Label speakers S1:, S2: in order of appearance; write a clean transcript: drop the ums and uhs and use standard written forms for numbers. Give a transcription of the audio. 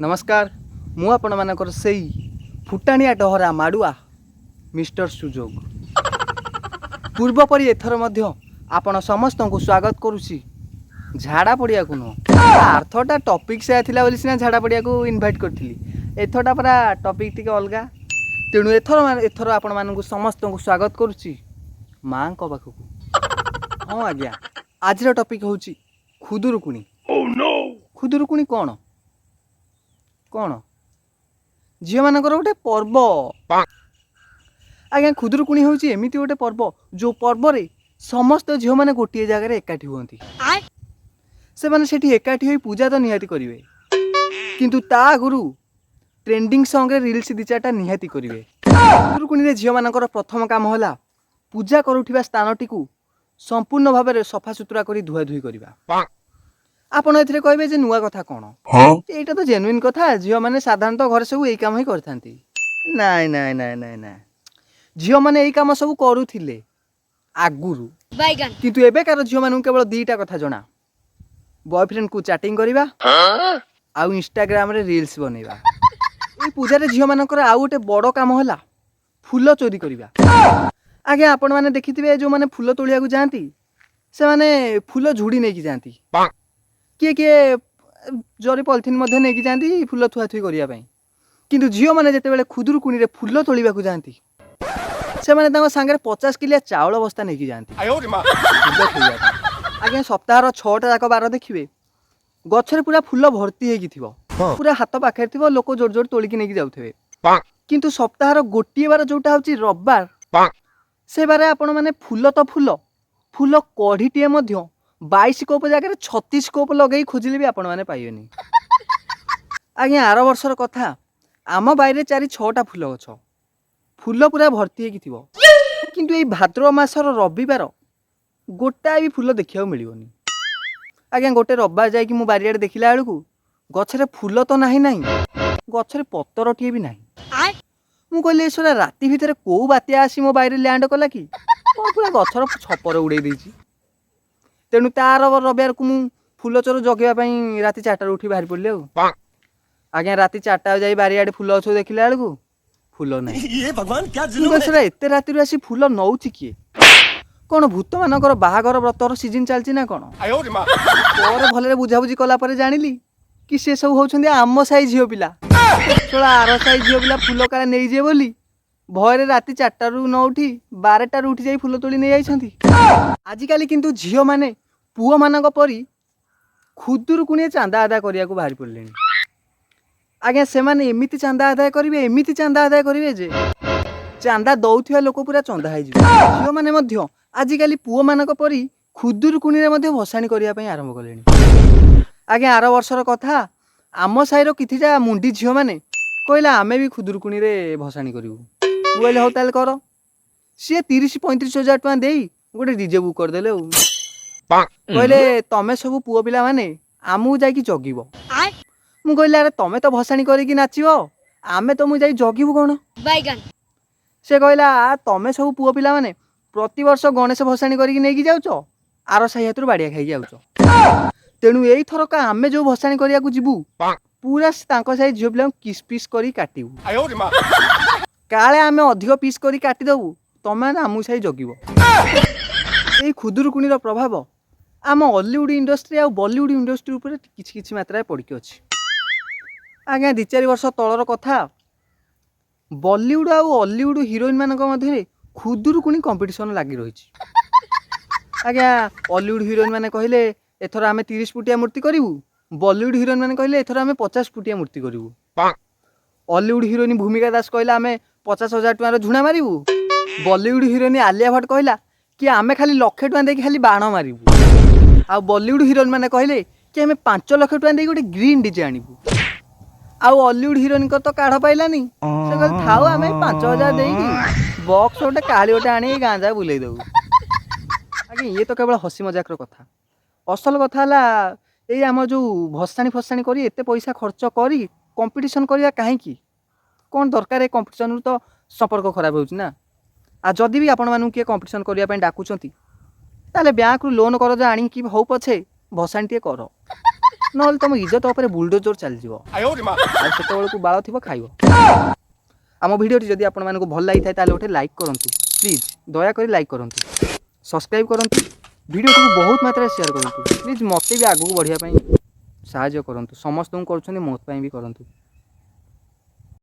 S1: नमस्कार मु आपण मानकर सेई फुटाणिया डहरा माडुआ मिस्टर सुजोग पूर्व परी एथर मध्य आपण समस्त को स्वागत करुछि झाड़ा पड़िया को नुह अर्थटा टॉपिक से थिला बोली सिना झाड़ा पड़िया को इनवाइट करथिली एथटा परा टॉपिक टिके अलगा तेणु एथर आपण मानकु समस्त को स्वागत करुछि मां को पाखु हां आज्ञा आज टॉपिक होछि खुदुरुकुणी। ओह नो खुदुरुकुणी कौन कौन झील मानकर गोटे पर्व आज्ञा खुदुरुकुणी हूँ एमती गोटे पर्व जो पर्व रे समस्त झील मैंने गोटे जगार एकाठी हुंती से माने सेठी एकाठी होई पूजा तो निहाती करिवे किंतु ता गुरु ट्रेंडिंग सॉन्ग रे रील्स दी चारटा निहाती करिवे। खुदुरुकुणी रे झील मानकर प्रथम काम होला पूजा करुथिबा स्थानटी को संपूर्ण भाव में सफा सुतरा करी धुआ धुई करवा। आपण एथिरे कहबे जे नुआ कथा कोन एटा तो जेन्युइन कथा झियो माने साधारणतः घर सब एई काम ही करथांती नाय नाय नाय नाय नाय झियो माने एई काम सब करूथिले आगुरु किंतु एबे कार झियो मानु केवल दीटा कथा जणा बॉयफ्रेंड को चैटिंग करबा आउ इंस्टाग्राम रे रील्स बनेबा। एई पूजा रे झियो मानकर आउ गोटे बड़ काम होला फूल चोरी करबा। आगे आपण माने देखिथिबे जो माने फूल तोलिया को जांती से माने फूल झुड़ी नै की जांती किए किए जरी पॉलिथिन मध्य नहीं कि जाती फूल थुआ थुई करने किंतु झील मैंने जिते खुदुरुकुणी रे फूल तोलिबा को जाती से माने सांगे 50 किलिया चाउल बस्ता नहीं कि जाती आज्ञा सप्ताह 6टा जाक बार देखिए गछरे पूरा फूल भर्ती हो पूरा हाथ पाखे थी लोक जोर जोर तोलिकी नहीं जाऊे किंतु सप्ताह गोटे बार जोटा हूँ रविवार से बारे आपण मैंने फूल तो फूल फूल कढ़ीटे 22 कोप जगह 36 कोप लगे खोजिले भी आपण मैंने पाइबेनी। आज्ञा आर वर्षर कथा आम बाइरे 4-6टा फूल गछ फूल पूरा भर्ती हो किंतु ये भाद्रव मासर रविवार गोटा भी फूल देखा मिलनी। आज्ञा गोटे रविवार जाकि मु बारियाडे देखिला बेलू गछरे फूल तो नाही गछरे पतर टीए भी नाही मु कहली एसरा राति भितर को बात्या आसी मो बाइरे लैंड कला कि पूरा गछर छपर उड़े देछि तेणु तार रविवार को मु फूल चोर जगेवाई राति 4टार उठी बाहरी पड़े आज्ञा राति 4टा जाई बारियाडे फूल गछ देखिला बेलू फूल ना एत राति आसी फूल नौ किए कौन भूत मानकर बाहागर व्रतर सीजन चलती ना कौन भले बुझाबुझी कलापर जानिली कि से सब होउछन्ती आम साई झील पिला आर साई झील पिला फूल काले नहीं जे बोली भयरे राति 4टारू न उठी 12टारू उठी जाई फूल तोली नहीं जाइछन्ती। आजिकाली किंतु झील माने पुओ मानक परी खुदुरुकुणी चांदा आदाय करिया को बाहरी पड़ले आज्ञा से माने एमिति चांदा आदाय करिवे जे चांदा दौथिया लोक पूरा चंदा हो झील माने मध्य आजिकाली पुओ मानक परी खुदुरुकुणी रे मध्य भसाणी करिया पई आरंभ कलेनी। आज्ञा आर वर्षर कथा आम साईर किथिजा मुंडी झील माने कहला आमे भी खुदुरुकुणी रे भसाणी करिवु बोले हो ताले कर सी 30-35 हजार टका दे गोटे डीजे बुक करदेले कहले तमे सब पुओ पिला माने आमु जाई जगिब मु कहले अरे तमे तो भसाणी करिकी नाचिबो आमे तो मु जाई जगिबु कोन से कहला तमे सब पुओ पिला माने प्रति वर्ष गणेश भसाणी करिकी नेकी जाउचो आर साई हातरू बाड़िया खाई जाउचो तेणु एई थरका आमे जो भसाणी करिया को जिबु पूरा तांको साई झियो पिला किस पीस करी काटिबु काले आमे अधिक पीस करी काटी दबु तमे आमु साई जगिबो। एई खुदुरुकुणीर प्रभाव आम हॉलीवुड इंडस्ट्री आ बॉलीवुड इंडस्ट्री ऊपर किछि किछि मात्रा पड़की अछि। आज्ञा 2-4 वर्ष तलर कथा बॉलीवुड आ हॉलीवुड हिरोइन मानक मध्य खुदुरुकुणी कंपटीशन लागी रही। आज्ञा हॉलीवुड हिरोइन माने कहले एथर आमे 30 फुटिया मूर्ति करिवु बॉलीवुड हिरोइन माने कहले एथर आमे 50 फुटिया मूर्ति करिवु। हॉलीवुड हिरोइन भूमिका दास कहला आमे 50,000 टका झुणा मारिबु बॉलीवुड हिरोइन आलिया भट्ट कहला कि आमे खाली 1 लाख टका देके खाली बाण मारिबु आ बॉलीवुड हिरोइन माने कहले कि आमे 5 लाख टका देके गोटे ग्रीन डीजे आनिबु आ हॉलीवुड हिरोइन को तो काढ़ पाइलानी से कहल थाओ आमे 5,000 देकी बॉक्स गोटे काली गोटे आनी गांजा बुलेई देबु। आगे ये तो केवल हसी मजाक कथा असल कथा है ये आम जो भसाणी फसाणी करी एते पैसा खर्च करी कंपटीशन करिया काहेकी कौन दरकार कंपटीशन तो संपर्क खराब होना आ जदि भी आपण मानू किए कंपटीशन करिया पई डाकुचंती ताले बैंक रु लोन कर आनी कि हो पछे भसाणी टे कर। नହେले तुम इज्जत उपर बुलडोजर चलीज आतेबू बाल थी खाइब। आम भिडियोटी जदि आपण मानक भल लगी था गोटे लाइक करूँ प्लीज दयाकोरी लाइक करूँ सब्सक्राइब करूँ भिडियो को बहुत मात्रा शेयर करूँ प्लीज मत भी आगू बढ़ापी साहय करूँ समस्त को भी करूँ।